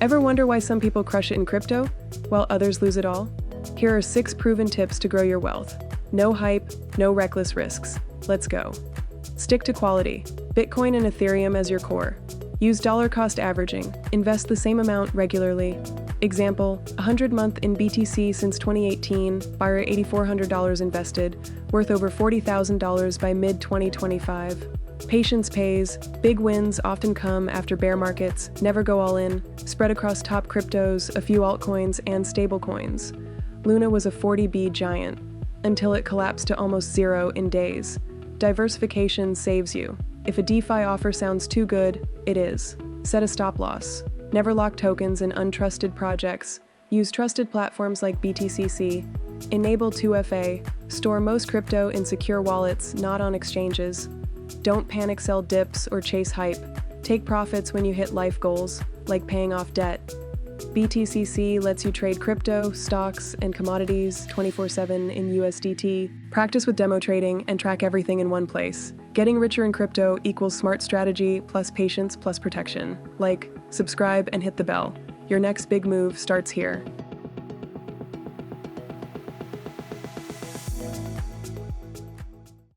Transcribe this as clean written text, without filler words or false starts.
Ever wonder why some people crush it in crypto, while others lose it all? Here are 6 proven tips to grow your wealth. No hype, no reckless risks. Let's go. Stick to quality. Bitcoin and Ethereum as your core. Use dollar cost averaging. Invest the same amount regularly. Example, 100-month in BTC since 2018, buyer $8,400 invested, worth over $40,000 by mid-2025. Patience pays. Big wins often come after bear markets. Never go all in. Spread across top cryptos, a few altcoins, and stablecoins. Luna was a 40B giant, until it collapsed to almost zero in days. Diversification saves you. If a DeFi offer sounds too good, it is. Set a stop loss. Never lock tokens in untrusted projects. Use trusted platforms like BTCC. Enable 2FA. Store most crypto in secure wallets, not on exchanges. Don't panic sell dips or chase hype. Take profits when you hit life goals, like paying off debt. BTCC lets you trade crypto, stocks, and commodities 24/7 in USDT. Practice with demo trading and track everything in one place. Getting richer in crypto equals smart strategy plus patience plus protection. Like, subscribe, and hit the bell. Your next big move starts here.